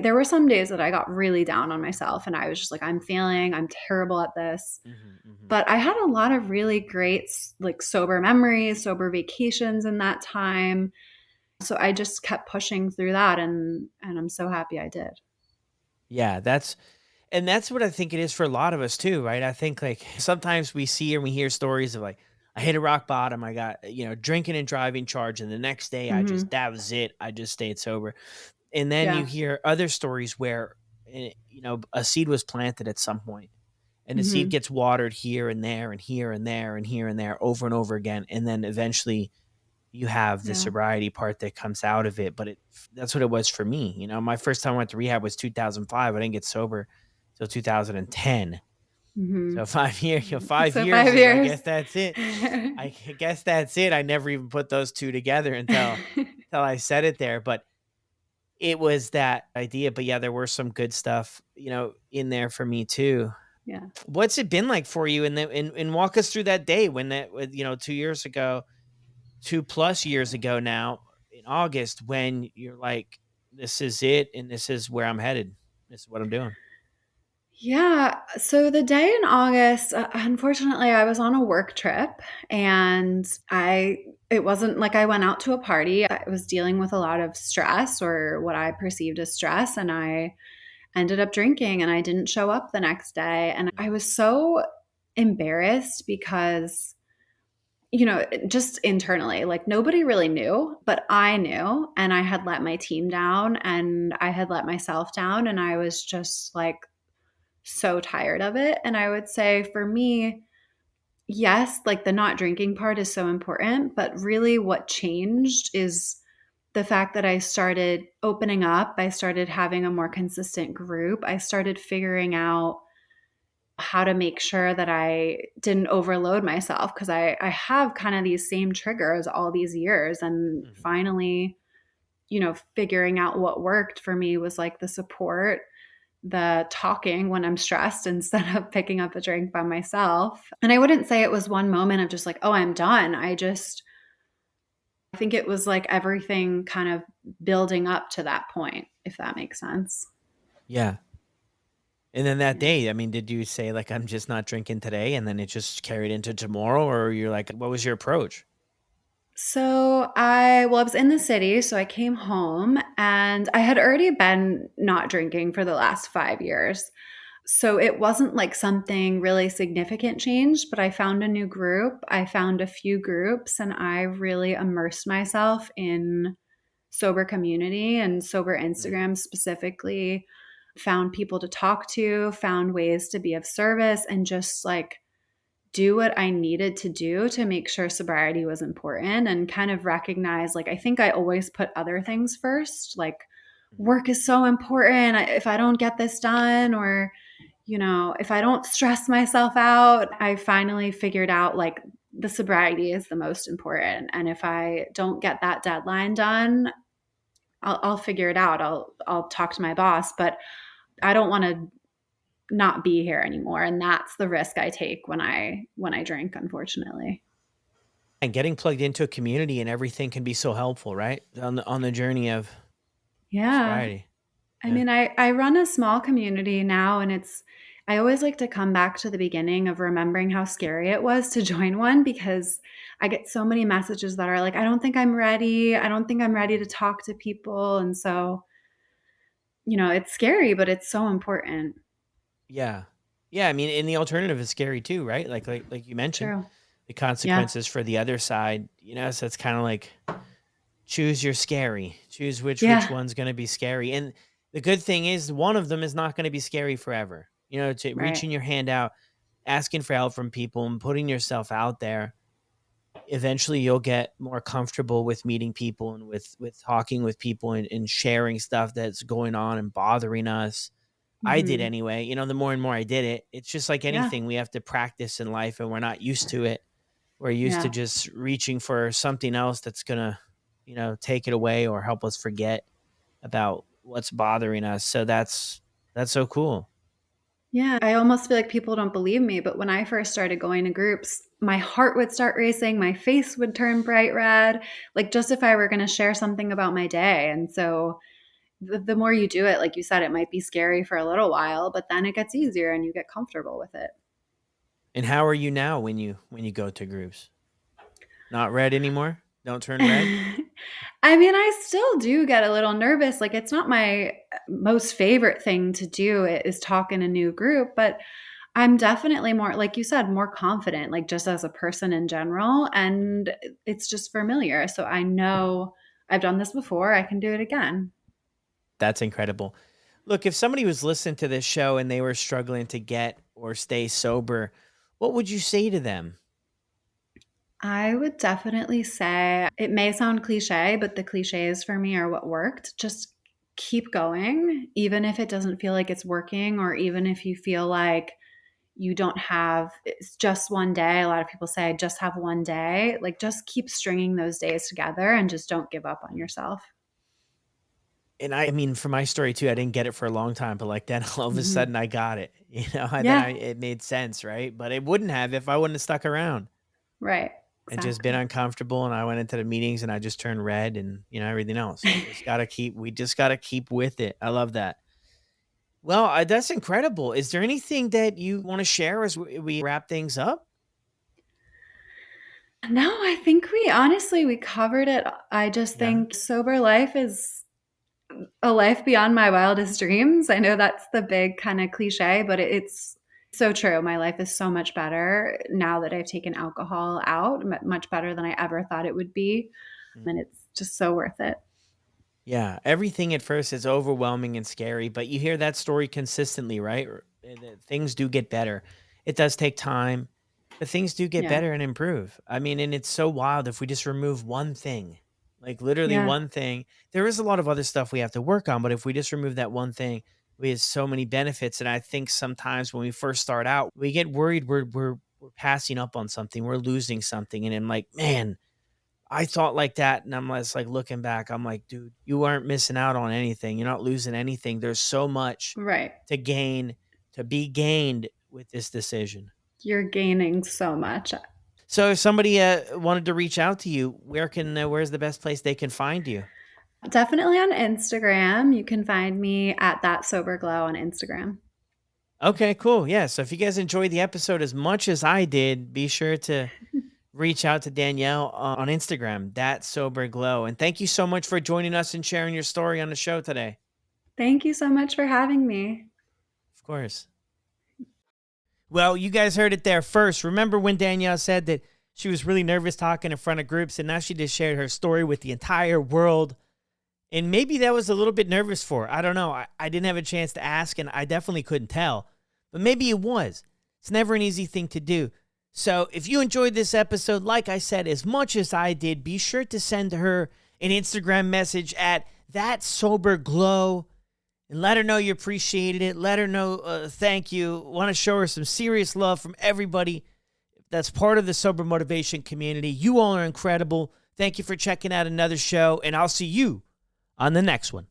there were some days that I got really down on myself, and I was just like, "I'm failing. I'm terrible at this." mhm, mhm. But I had a lot of really great like, sober memories, sober vacations in that time. So I just kept pushing through that, and I'm so happy I did. Yeah, that's what I think it is for a lot of us too, right? I think like sometimes we see and we hear stories of like I hit a rock bottom, I got, drinking and driving charge and the next day Mhm. that was it. I just stayed sober. And then you Yeah. hear other stories where a seed was planted at some point and the seed Mhm. gets watered here and there and here and there and here and there over and over again and then eventually you have the Yeah. sobriety part that comes out of it, but that's what it was for me. My first time I went to rehab was 2005. I didn't get sober till 2010. So Mhm. 5 years, 5 years 5 is, I years. guess that's it. Guess that's it. I never even put those two together until I said it there, but it was that idea. But yeah, there were some good stuff, in there for me too. Yeah. What's it been like for you? And walk us through that day when 2 years ago, 2 plus years ago now in August when you're like, "This is it, and this is where I'm headed. This is what I'm doing." Yeah, so the day in August, unfortunately, I was on a work trip, and it wasn't like I went out to a party. I was dealing with a lot of stress, or what I perceived as stress, and I ended up drinking, and I didn't show up the next day, and I Mhm, was so embarrassed because just internally, like nobody really knew, but I knew, and I had let my team down and I had let myself down, and I was just like so tired of it. And I would say for me, yes, like the not drinking part is so important, but really what changed is the fact that I started opening up. I started having a more consistent group. I started figuring out how to make sure that I didn't overload myself because I have kind of these same triggers all these years. And mhm. finally, figuring out what worked for me was like the support, the talking when I'm stressed instead of picking up a drink by myself. And I wouldn't say it was one moment of just like, oh, I'm done. I think it was like everything kind of building up to that point, if that makes sense. Yeah. And then that Yeah. day, I mean, did you say like, "I'm just not drinking today," and then it just carried into tomorrow, or you're like, what was your approach? I was in the city, so I came home and I had already been not drinking for the last 5 years. So it wasn't like something really significant changed, but I found a new group. I found a few groups and I really immersed myself in sober community and sober Mhm, Instagram specifically. Found people to talk to, found ways to be of service, and just like do what I needed to do to make sure sobriety was important and kind of recognize like I think I always put other things first, like work is so important. If I don't get this done, or, if I don't stress myself out, I finally figured out like the sobriety is the most important. And if I don't get that deadline done, I'll figure it out. I'll talk to my boss, but I don't want to not be here anymore. And that's the risk I take when I drink, unfortunately. And getting plugged into a community and everything can be so helpful, right? On the journey of Yeah. sobriety. I Yeah. mean, I run a small community now, and I always like to come back to the beginning of remembering how scary it was to join one, because I get so many messages that are like, I don't think I'm ready. I don't think I'm ready to talk to people. And so, it's scary, but it's so important. Yeah. Yeah, I mean, and the alternative is scary too, right? Like you mentioned, True. the Yeah. consequences for the other side, so it's kind of like choose your scary. Choose which Yeah. one's going to be scary. And the good thing is one of them is not going to be scary forever. To Right. reaching your hand out, asking for help from people and putting yourself out there, eventually you'll get more comfortable with meeting people and with talking with people and sharing stuff that's going on and bothering us. I did Hmm. anyway. The more and more I did it, it's just like Yeah. anything we have to practice in life and we're not used to it. We're used to Yeah. just reaching for something else that's going to, take it away or help us forget about what's bothering us. So that's so cool. Yeah, I almost feel like people don't believe me, but when I first started going to groups, my heart would start racing, my face would turn bright red, like just if I were going to share something about my day. And so the more you do it, like you said, it might be scary for a little while, but then it gets easier and you get comfortable with it. And how are you now when you go to groups? Not red anymore? Don't turn red? I mean, I still do get a little nervous. Like, it's not my most favorite thing to do is talk in a new group, but I'm definitely more, like you said, more confident, like just as a person in general. And it's just familiar. So I know I've done this before. I can do it again. That's incredible. Look, if somebody was listening to this show and they were struggling to get or stay sober, what would you say to them? I would definitely say it may sound cliche, but the cliches for me are what worked. Just keep going, even if it doesn't feel like it's working, or even if you feel like you don't have it's just one day. A lot of people say just have one day. Like, just keep stringing those days together and just don't give up on yourself. And I mean, for my story too, I didn't get it for a long time, but like then all of a Mhm. sudden I got it, and then Yeah, it made sense, right? But it wouldn't have if I wouldn't have stuck around right. and just been Exactly. uncomfortable. And I went into the meetings and I just turned red and, everything else. We just got to keep with it. I love that. Well, that's incredible. Is there anything that you want to share as we wrap things up? No, I think we covered it. I just Yeah. think sober life is a life beyond my wildest dreams. I know that's the big kind of cliche, but it's so true. My life is so much better now that I've taken alcohol out, much better than I ever thought it would be. And it's just so worth it. Yeah, everything at first is overwhelming and scary, but you hear that story consistently, right? That things do get better. It does take time, but things do get Yeah. better and improve. I mean, and it's so wild if we just remove one thing, like literally Yeah. one thing. There is a lot of other stuff we have to work on, but if we just remove that one thing, we have so many benefits. And I think sometimes when we first start out, we get worried we're passing up on something, we're losing something, and I'm like, man, I thought like that, and I'm just like looking back, I'm like, dude, you aren't missing out on anything. You're not losing anything. There's so much Right. to gain, to be gained with this decision. You're gaining so much. So if somebody wanted to reach out to you, where's the best place they can find you? Definitely on Instagram. You can find me at That Sober Glow on Instagram. Okay, cool. Yeah. So if you guys enjoyed the episode as much as I did, be sure to reach out to Danielle on Instagram, that sober glow. And thank you so much for joining us and sharing your story on the show today. Thank you so much for having me. Of course. Well, you guys heard it there first. Remember when Danielle said that she was really nervous talking in front of groups, and now she just shared her story with the entire world. And maybe that was a little bit nervous for her. I don't know. I didn't have a chance to ask, and I definitely couldn't tell. But maybe it was. It's never an easy thing to do. So if you enjoyed this episode, like I said, as much as I did, be sure to send her an Instagram message at that sober glow and let her know you appreciated it. Let her know thank you. Want to show her some serious love from everybody that's part of the Sober Motivation community. You all are incredible. Thank you for checking out another show, and I'll see you on the next one.